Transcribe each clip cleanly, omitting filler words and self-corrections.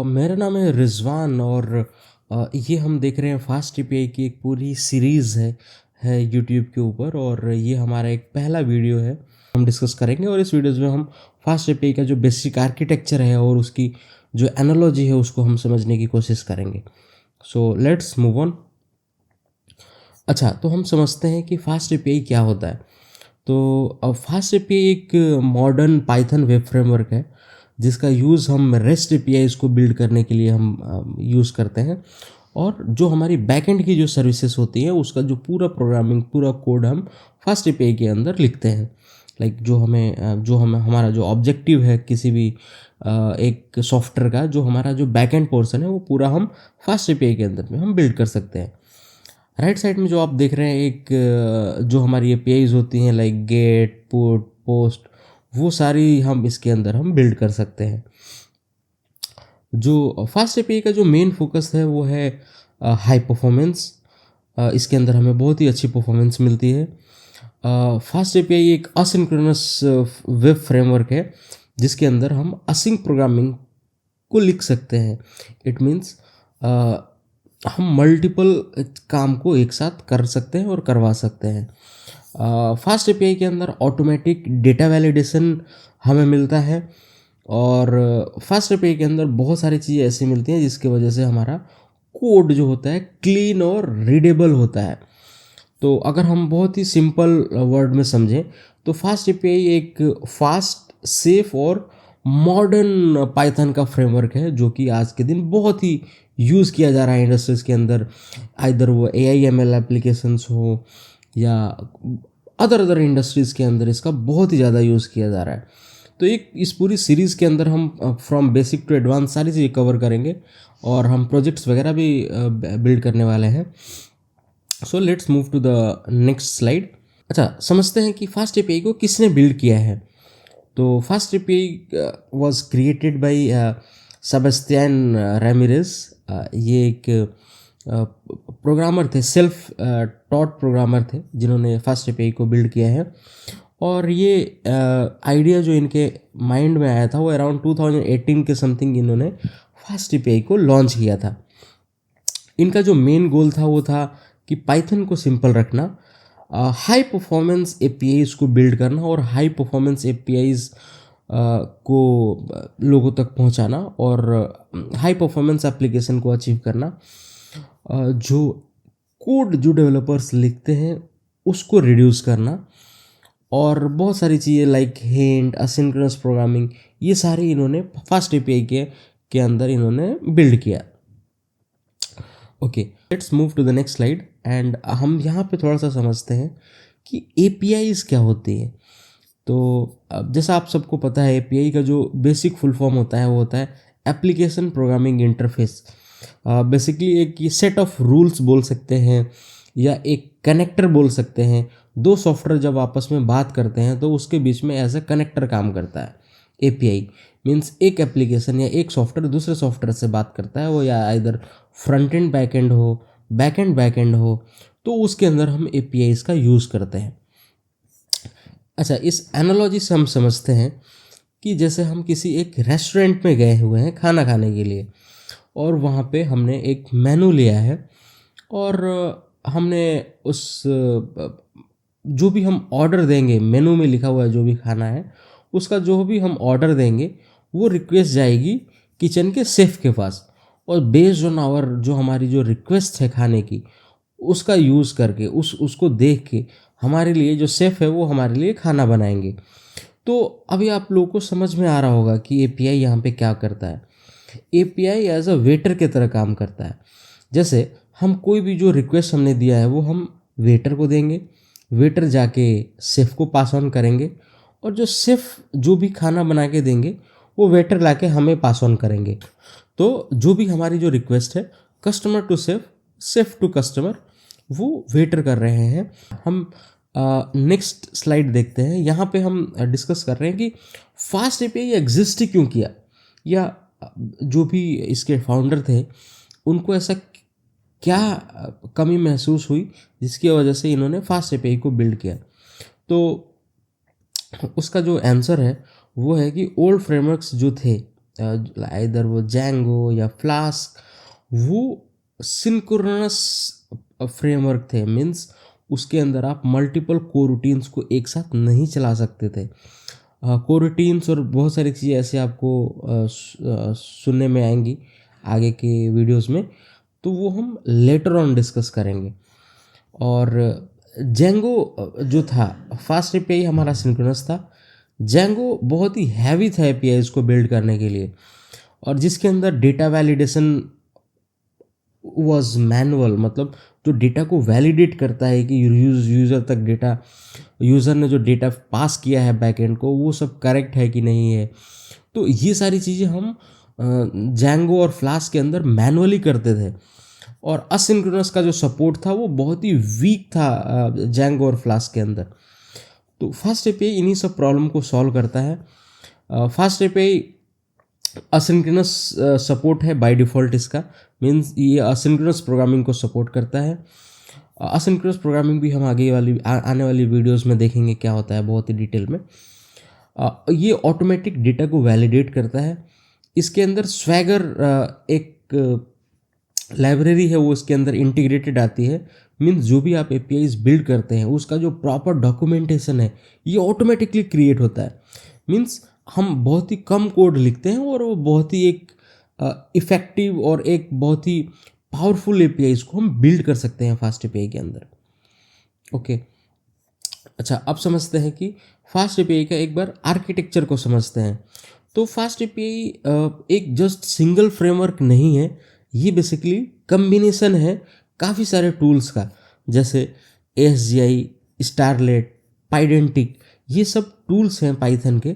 मेरा नाम है रिज़वान और ये हम देख रहे हैं फास्ट एपीआई की एक पूरी सीरीज़ है यूट्यूब के ऊपर और ये हमारा एक पहला वीडियो है हम डिस्कस करेंगे। और इस वीडियोज़ में हम फास्ट एपीआई का जो बेसिक आर्किटेक्चर है और उसकी जो एनालॉजी है उसको हम समझने की कोशिश करेंगे। सो लेट्स मूव ऑन। अच्छा, तो हम समझते हैं कि फास्ट एपीआई क्या होता है। तो फास्ट एपीआई एक मॉडर्न पाइथन वेब फ्रेमवर्क है जिसका यूज़ हम रेस्ट एपीआईज़ को बिल्ड करने के लिए हम यूज़ करते हैं। और जो हमारी बैकएंड की जो सर्विसेज होती हैं उसका जो पूरा प्रोग्रामिंग पूरा कोड हम फास्ट एपीआई के अंदर लिखते हैं। लाइक जो हमें हमारा जो ऑब्जेक्टिव है किसी भी एक सॉफ्टवेयर का, जो हमारा जो बैकएंड पोर्शन है वो पूरा हम फास्ट एपीआई के अंदर में हम बिल्ड कर सकते हैं। राइट साइड में जो आप देख रहे हैं एक जो हमारी एपीआईज होती हैं लाइक गेट पुट पोस्ट, वो सारी हम इसके अंदर हम बिल्ड कर सकते हैं। जो फास्ट एपीआई का जो मेन फोकस है वो है हाई परफॉर्मेंस। इसके अंदर हमें बहुत ही अच्छी परफॉर्मेंस मिलती है। फास्ट एपीआई एक असिंक्रोनस वेब फ्रेमवर्क है जिसके अंदर हम असिंक प्रोग्रामिंग को लिख सकते हैं। इट मीन्स हम मल्टीपल काम को एक साथ कर सकते हैं और करवा सकते हैं। फास्ट एपीआई के अंदर ऑटोमेटिक डेटा वैलिडेशन हमें मिलता है और फास्ट एपीआई के अंदर बहुत सारी चीज़ें ऐसी मिलती हैं जिसकी वजह से हमारा कोड जो होता है क्लीन और रीडेबल होता है। तो अगर हम बहुत ही सिंपल वर्ड में समझें तो फास्ट एपीआई एक फास्ट, सेफ और मॉडर्न पाइथन का फ्रेमवर्क है जो कि आज के दिन बहुत ही यूज़ किया जा रहा है इंडस्ट्रीज़ के अंदर। आइदर वो AI/ML एप्लीकेशंस हो या अदर इंडस्ट्रीज़ के अंदर इसका बहुत ही ज़्यादा यूज़ किया जा रहा है। तो एक इस पूरी सीरीज़ के अंदर हम फ्रॉम बेसिक टू एडवांस सारी चीज़ें कवर करेंगे और हम प्रोजेक्ट्स वगैरह भी बिल्ड करने वाले हैं। So let's move to the next slide. अच्छा, समझते हैं कि फास्ट एपीआई को किसने बिल्ड किया है। तो fast API was created by Sebastian Ramirez. ये एक प्रोग्रामर थे, सेल्फ टॉट प्रोग्रामर थे जिन्होंने फास्ट एपीआई को बिल्ड किया है। और ये आइडिया जो इनके माइंड में आया था वो अराउंड 2018 के समथिंग इन्होंने फास्ट एपीआई को लॉन्च किया था। इनका जो मेन गोल था वो था कि पाइथन को सिंपल रखना, हाई परफॉर्मेंस एपीआईज़ को बिल्ड करना और हाई परफॉर्मेंस एपीआईज़ को लोगों तक पहुंचाना और हाई परफॉर्मेंस एप्लीकेशन को अचीव करना। जो कोड जो डेवलपर्स लिखते हैं उसको रिड्यूस करना और बहुत सारी चीज़ें लाइक हिंट, असिंक्रोनस प्रोग्रामिंग, ये सारी इन्होंने फास्ट एपीआई के अंदर इन्होंने बिल्ड किया। Okay, let's move to the next slide and हम यहाँ पे थोड़ा सा समझते हैं कि एपीआईज़ क्या होती है। तो जैसा आप सबको पता है एपीआई का जो बेसिक फुल फॉर्म होता है वो होता है एप्लीकेशन प्रोग्रामिंग इंटरफेस। बेसिकली एक ये सेट ऑफ रूल्स बोल सकते हैं या एक कनेक्टर बोल सकते हैं। दो सॉफ्टवेयर जब आपस में बात करते हैं तो उसके बीच में एज ए कनेक्टर काम करता है। एपीआई मीन्स एक एप्लीकेशन या एक सॉफ्टवेयर दूसरे सॉफ्टवेयर से बात करता है, वो या इधर फ्रंट एंड बैक एंड हो, तो उसके अंदर हम एपीआईज़ का यूज़ करते हैं। अच्छा, इस एनालॉजी से हम समझते हैं कि जैसे हम किसी एक रेस्टोरेंट में गए हुए हैं खाना खाने के लिए और वहाँ पे हमने एक मेनू लिया है और हमने उस जो भी हम ऑर्डर देंगे, मेनू में लिखा हुआ है जो भी खाना है उसका जो भी हम ऑर्डर देंगे वो रिक्वेस्ट जाएगी किचन के शेफ़ के पास और बेस्ड ऑन आवर जो हमारी जो रिक्वेस्ट है खाने की उसका यूज़ करके उसको देख के हमारे लिए जो शेफ़ है वो हमारे लिए खाना बनाएंगे। तो अभी आप लोगों को समझ में आ रहा होगा कि एपीआई यहाँ पे क्या करता है। एपीआई एज अ वेटर के तरह काम करता है। जैसे हम कोई भी जो रिक्वेस्ट हमने दिया है वो हम वेटर को देंगे, वेटर जाके शेफ़ को पास ऑन करेंगे और जो शेफ़ जो भी खाना बना के देंगे वो वेटर लाके हमें पास ऑन करेंगे। तो जो भी हमारी जो रिक्वेस्ट है customer to chef, chef to customer, वो वेटर कर रहे हैं। हम नेक्स्ट स्लाइड देखते हैं। यहाँ पे हम डिस्कस कर रहे हैं कि फास्ट एपीआई एग्जिस्ट क्यों किया या जो भी इसके फाउंडर थे उनको ऐसा क्या कमी महसूस हुई जिसकी वजह से इन्होंने फास्ट एपीआई को बिल्ड किया। तो उसका जो आंसर है वो है कि ओल्ड फ्रेमवर्क्स जो थे इधर वो जैंगो या फ्लास्क, वो सिंक्रोनस फ्रेमवर्क थे। मीन्स उसके अंदर आप मल्टीपल कोरूटीन्स को एक साथ नहीं चला सकते थे। कोरूटीन्स और बहुत सारी चीज़ें ऐसे आपको सुनने में आएंगी आगे के वीडियोस में, तो वो हम लेटर ऑन डिस्कस करेंगे। और जेंगो जो था, फास्ट एपीआई हमारा सिंक्रोनस था। जेंगो बहुत ही हैवी था एपीआई इसको बिल्ड करने के लिए, और जिसके अंदर डेटा वैलिडेशन वाज मैनुअल, मतलब जो डेटा को वैलिडेट करता है कि यूज़र तक डेटा, यूज़र ने जो डेटा पास किया है बैकएंड को, वो सब करेक्ट है कि नहीं है। तो ये सारी चीज़ें हम जैंगो और फ्लास्क के अंदर मैनुअली करते थे। और असिंक्रोनस का जो सपोर्ट था वो बहुत ही वीक था जैंगो और फ्लास्क के अंदर। तो फास्ट एपीआई इन्हीं सब प्रॉब्लम को सॉल्व करता है। फास्ट एपीआई असिंक्रोनस सपोर्ट है बाय डिफ़ॉल्ट इसका। मीन्स ये असिंक्रोनस प्रोग्रामिंग को सपोर्ट करता है। असिंक्रोनस प्रोग्रामिंग भी हम आगे वाली आने वाली वीडियोस में देखेंगे क्या होता है बहुत ही डिटेल में। ये ऑटोमेटिक डेटा को वैलिडेट करता है। इसके अंदर स्वैगर एक लाइब्रेरी है, वो इसके अंदर इंटीग्रेटेड आती है। मीन्स जो भी आप एपीआईज बिल्ड करते हैं उसका जो प्रॉपर डॉक्यूमेंटेशन है ये ऑटोमेटिकली क्रिएट होता है। मीन्स हम बहुत ही कम कोड लिखते हैं और वो बहुत ही एक इफ़ेक्टिव और एक बहुत ही पावरफुल एपीआईज को हम बिल्ड कर सकते हैं फास्ट एपीआई के अंदर। ओके, अच्छा, अब समझते हैं कि फास्ट एपीआई का एक बार आर्किटेक्चर को समझते हैं। तो फास्ट एपीआई एक जस्ट सिंगल फ्रेमवर्क नहीं है, ये बेसिकली कम्बिनेशन है काफ़ी सारे टूल्स का, जैसे ASGI, स्टारलेट, पाइडेंटिक, ये सब टूल्स हैं पाइथन के।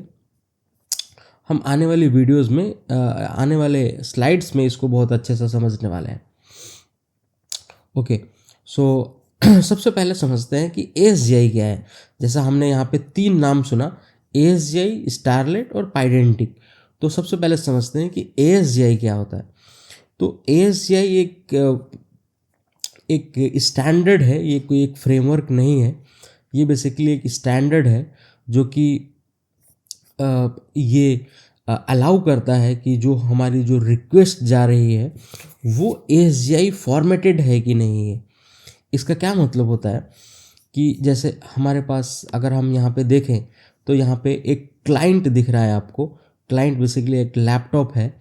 हम आने वाली वीडियोस में आने वाले स्लाइड्स में इसको बहुत अच्छे से समझने वाले हैं। ओके, सो सबसे पहले समझते हैं कि ASGI क्या है। जैसा हमने यहाँ पे 3 नाम सुना, ASGI, स्टारलेट और पाइडेंटिक। तो सबसे पहले समझते हैं कि ASGI क्या होता है। तो ASGI एक स्टैंडर्ड है, ये कोई एक फ्रेमवर्क नहीं है। ये बेसिकली एक स्टैंडर्ड है जो कि ये अलाउ करता है कि जो हमारी जो रिक्वेस्ट जा रही है वो ASGI फॉर्मेटेड है कि नहीं है। इसका क्या मतलब होता है कि जैसे हमारे पास अगर हम यहाँ पे देखें तो यहाँ पे एक क्लाइंट दिख रहा है आपको। क्लाइंट बेसिकली एक लैपटॉप है।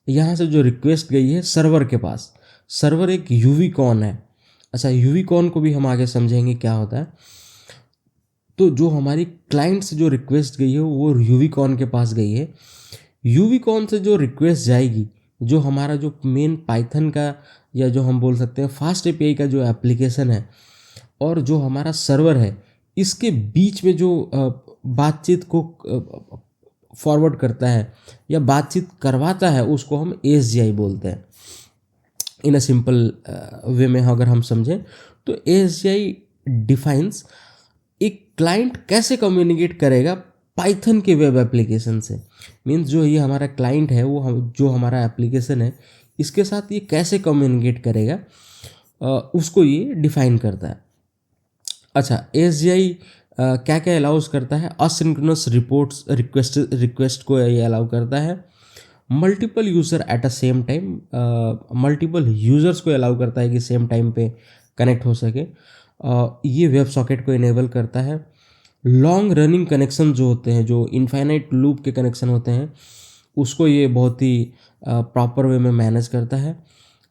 यहाँ से जो रिक्वेस्ट गई है सर्वर के पास, सर्वर एक यूवीकॉन है। अच्छा, यूवीकॉन को भी हम आगे समझेंगे क्या होता है। तो जो हमारी क्लाइंट से जो रिक्वेस्ट गई है वो यूवीकॉन के पास गई है। यूवीकॉन से जो रिक्वेस्ट जाएगी, जो हमारा जो मेन पाइथन का या जो हम बोल सकते हैं फास्ट एपीआई का जो एप्लीकेशन है और जो हमारा सर्वर है, इसके बीच में जो बातचीत को फॉरवर्ड करता है या बातचीत करवाता है, उसको हम ASGI बोलते हैं। इन अ सिंपल वे में अगर हम समझें तो ASGI डिफाइंस एक क्लाइंट कैसे कम्युनिकेट करेगा पाइथन के वेब एप्लीकेशन से। मीन्स जो ये हमारा क्लाइंट है, वो जो हमारा एप्लीकेशन है, इसके साथ ये कैसे कम्युनिकेट करेगा, उसको ये डिफाइन करता है। अच्छा, ASGI क्या क्या अलाउज करता है। असिंक्रोनस रिपोर्ट्स रिक्वेस्ट को ये अलाउ करता है। Multiple user at a same time, multiple users को अलाउ करता है कि सेम टाइम पे कनेक्ट हो सके। ये वेब सॉकेट को इनेबल करता है। लॉन्ग रनिंग कनेक्शन जो होते हैं, जो इनफाइनाइट लूप के कनेक्शन होते हैं, उसको ये बहुत ही प्रॉपर वे में मैनेज करता है।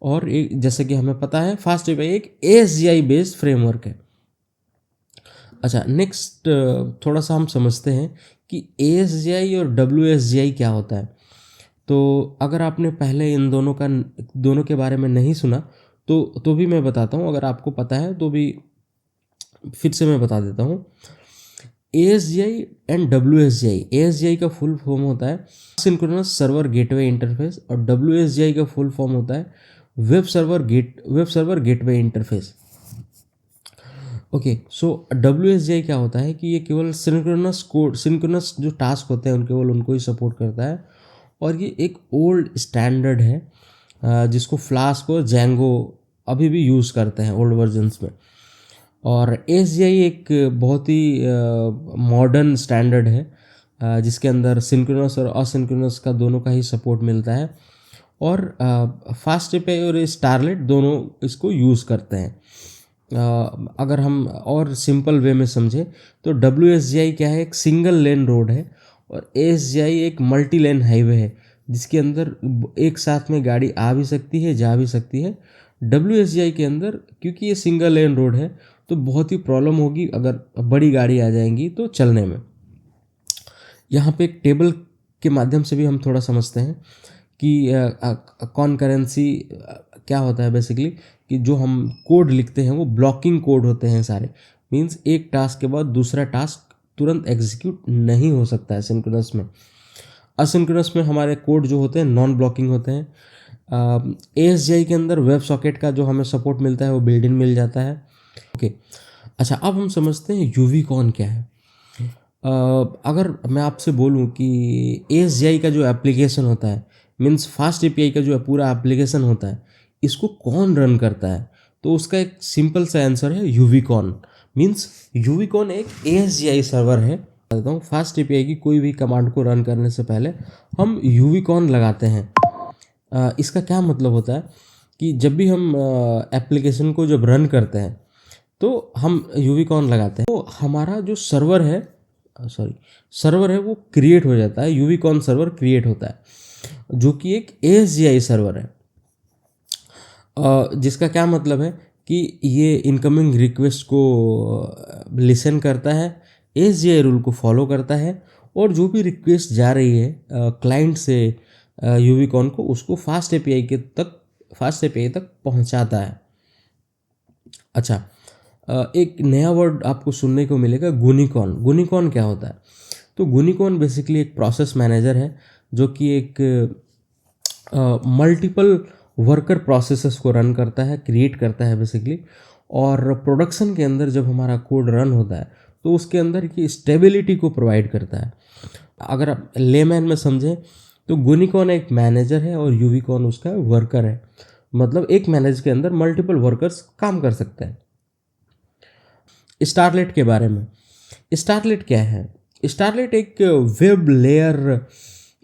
और एक जैसे कि हमें पता है फास्ट एपीआई एक ASGI बेस्ड फ्रेमवर्क है। अच्छा, नेक्स्ट थोड़ा सा हम समझते हैं कि ASGI और WSGI क्या होता है। तो अगर आपने पहले इन दोनों के बारे में नहीं सुना तो भी मैं बताता हूँ। अगर आपको पता है तो भी फिर से मैं बता देता हूँ। ASGI एंड WSGI, ASGI का फुल फॉर्म होता है सिंक्रोनस सर्वर गेटवे इंटरफेस और WSGI का फुल फॉर्म होता है web server gateway interface. Okay, so WSGI क्या होता है कि ये केवल सिंक्रोनस जो टास्क होते हैं केवल उनको ही सपोर्ट करता है। और ये एक ओल्ड स्टैंडर्ड है जिसको फ्लास्क और जैंगो अभी भी यूज़ करते हैं ओल्ड वर्जन्स में। और ASGI एक बहुत ही मॉडर्न स्टैंडर्ड है जिसके अंदर सिंक्रोनस और असिंक्रोनस का दोनों का ही सपोर्ट मिलता है। और फास्ट एपीआई और स्टारलेट दोनों इसको यूज़ करते हैं। अगर हम और सिंपल वे में समझें तो WSGI क्या है, एक सिंगल लेन रोड है, और ASGI एक मल्टी लेन हाईवे है जिसके अंदर एक साथ में गाड़ी आ भी सकती है, जा भी सकती है। WSGI के अंदर क्योंकि ये सिंगल लेन रोड है तो बहुत ही प्रॉब्लम होगी अगर बड़ी गाड़ी आ जाएंगी तो चलने में। यहाँ पे एक टेबल के माध्यम से भी हम थोड़ा समझते हैं कि कॉनकरेंसी क्या होता है बेसिकली, कि जो हम कोड लिखते हैं वो ब्लॉकिंग कोड होते हैं सारे। मींस एक टास्क के बाद दूसरा टास्क तुरंत एग्जीक्यूट नहीं हो सकता है सिंक्रोनस में। असिंक्रोनस में हमारे कोड जो होते हैं नॉन ब्लॉकिंग होते हैं। ASGI के अंदर वेब सॉकेट का जो हमें सपोर्ट मिलता है वो बिल्ड इन मिल जाता है। ओके, अच्छा अब हम समझते हैं यूवीकॉन क्या है। अगर मैं आपसे बोलूं कि ASGI का जो एप्लीकेशन होता है, मीन्स फास्ट एपीआई का जो पूरा एप्लीकेशन होता है, इसको कौन रन करता है, तो उसका एक सिंपल सा आंसर है यूवीकॉन। मीन्स यूवीकॉन एक ASGI सर्वर है। बताता हूँ, फास्ट एपीआई की कोई भी कमांड को रन करने से पहले हम यूवीकॉन लगाते हैं। इसका क्या मतलब होता है कि जब भी हम एप्लीकेशन को जब रन करते हैं तो हम यूवीकॉन लगाते हैं, तो हमारा जो सर्वर है वो क्रिएट हो जाता है। यूवीकॉन सर्वर क्रिएट होता है जो कि एक ASGI सर्वर है, जिसका क्या मतलब है कि ये इनकमिंग रिक्वेस्ट को लिसन करता है, ASGI रूल को फॉलो करता है, और जो भी रिक्वेस्ट जा रही है क्लाइंट से यूवीकॉन को, उसको फास्ट एपीआई तक पहुंचाता है। अच्छा, एक नया वर्ड आपको सुनने को मिलेगा, गुनिकॉन। गुनिकॉन क्या होता है? तो गुनिकॉन बेसिकली एक प्रोसेस मैनेजर है जो कि एक मल्टीपल वर्कर प्रोसेसेस को रन करता है, क्रिएट करता है बेसिकली। और प्रोडक्शन के अंदर जब हमारा कोड रन होता है तो उसके अंदर की स्टेबिलिटी को प्रोवाइड करता है। अगर आप लेमैन में समझें तो गुनिकॉन एक मैनेजर है और यूवीकॉन उसका वर्कर है। मतलब एक मैनेजर के अंदर मल्टीपल वर्कर्स काम कर सकते हैं। स्टारलेट के बारे में, स्टारलेट क्या है? स्टारलेट एक वेब लेयर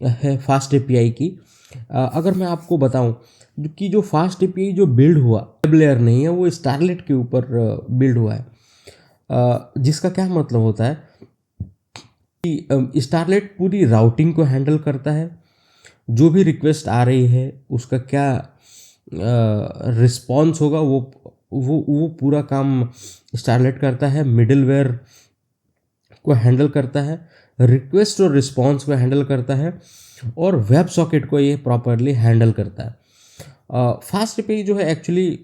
है फास्ट एपीआई की। अगर मैं आपको बताऊं कि जो फास्ट एपीआई जो बिल्ड हुआ, वेब लेयर नहीं है, वो स्टारलेट के ऊपर बिल्ड हुआ है। जिसका क्या मतलब होता है कि स्टारलेट पूरी राउटिंग को हैंडल करता है। जो भी रिक्वेस्ट आ रही है उसका क्या रिस्पॉन्स होगा वो पूरा काम स्टारलेट करता है। मिडलवेयर को हैंडल करता है, रिक्वेस्ट और रिस्पॉन्स को हैंडल करता है, और वेब सॉकेट को ये प्रॉपरली हैंडल करता है। फास्ट एपीआई जो है एक्चुअली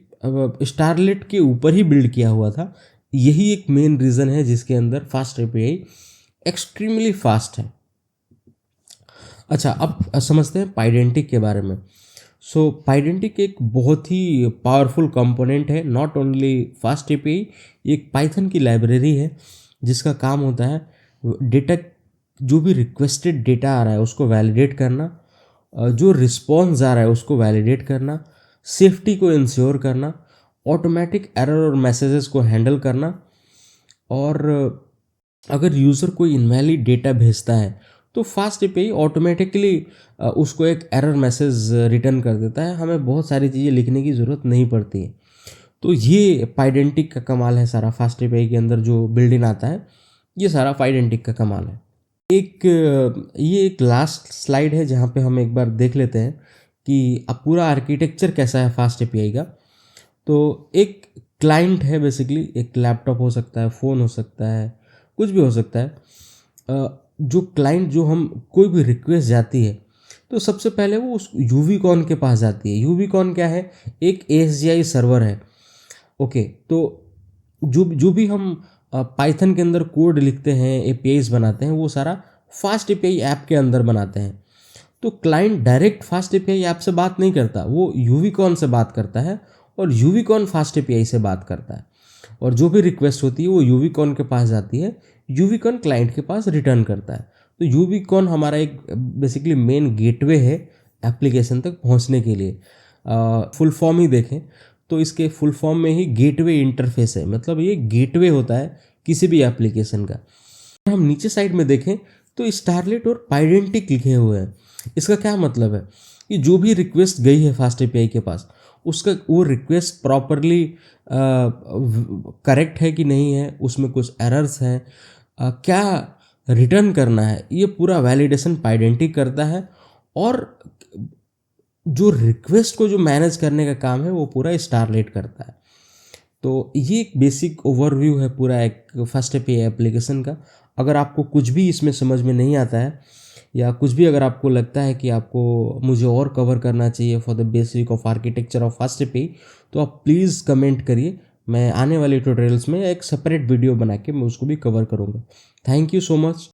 स्टारलेट के ऊपर ही बिल्ड किया हुआ था। यही एक मेन रीज़न है जिसके अंदर फास्ट एपीआई एक्सट्रीमली फास्ट है। अच्छा, अब समझते हैं पाइडेंटिक के बारे में। सो पाइडेंटिक एक बहुत ही पावरफुल कंपोनेंट है, नॉट ओनली फास्ट एपीआई, एक पाइथन की लाइब्रेरी है जिसका काम होता है डेटा, जो भी रिक्वेस्टेड डेटा आ रहा है उसको वैलिडेट करना, जो रिस्पॉन्स आ रहा है उसको वैलिडेट करना, सेफ्टी को इंश्योर करना, ऑटोमेटिक एरर और मैसेजेस को हैंडल करना, और अगर यूज़र कोई इनवैलिड डेटा भेजता है तो फास्ट एपीआई ऑटोमेटिकली उसको एक एरर मैसेज रिटर्न कर देता है। हमें बहुत सारी चीज़ें लिखने की ज़रूरत नहीं पड़ती है। तो ये पाइडेंटिक का कमाल है सारा। फास्ट एपीआई के अंदर जो बिल्ड इन आता है ये सारा पाइडेंटिक का कमाल है। ये एक लास्ट स्लाइड है जहाँ पे हम एक बार देख लेते हैं कि अब पूरा आर्किटेक्चर कैसा है फास्ट एपीआई का। तो एक क्लाइंट है बेसिकली, एक लैपटॉप हो सकता है, फ़ोन हो सकता है, कुछ भी हो सकता है। जो क्लाइंट, जो हम कोई भी रिक्वेस्ट जाती है तो सबसे पहले वो उस यूवीकॉन के पास जाती है। यूवीकॉन क्या है? एक ASGI सर्वर है। ओके, तो जो भी हम पाइथन के अंदर कोड लिखते हैं, एपीआईज बनाते हैं, वो सारा फास्ट एपीआई ऐप के अंदर बनाते हैं। तो client direct fast API app से बात नहीं करता, वो यूवीकॉन से बात करता है, और यूवीकॉन फास्ट एपीआई से बात करता है, और जो भी रिक्वेस्ट होती है वो यूवीकॉन के पास जाती है, यूवीकॉन क्लाइंट के पास रिटर्न करता है। तो यूवीकॉन हमारा एक बेसिकली मेन गेटवे है एप्लीकेशन तक पहुंचने के लिए। फुल फॉर्म ही देखें तो इसके फुल फॉर्म में ही गेटवे इंटरफेस है, मतलब ये गेटवे होता है किसी भी एप्लीकेशन का। हम नीचे साइड में देखें तो स्टारलेट और पाइडेंटिक लिखे हुए हैं। इसका क्या मतलब है कि जो भी रिक्वेस्ट गई है फास्ट एपीआई के पास, उसका वो रिक्वेस्ट प्रॉपरली करेक्ट है कि नहीं है, उसमें कुछ एरर्स हैं, क्या रिटर्न करना है, ये पूरा वैलिडेशन पाइडेंटिक करता है। और जो रिक्वेस्ट को जो मैनेज करने का काम है वो पूरा स्टारलेट करता है। तो ये एक बेसिक ओवरव्यू है पूरा एक फर्स्ट एपीआई एप्लीकेशन का। अगर आपको कुछ भी इसमें समझ में नहीं आता है, या कुछ भी अगर आपको लगता है कि आपको मुझे और कवर करना चाहिए for the basic of architecture of first API, तो आप प्लीज़ कमेंट करिए। मैं आने वाले ट्यूटोरियल्स में एक सेपरेट वीडियो बना के मैं उसको भी कवर करूँगा। Thank you so much.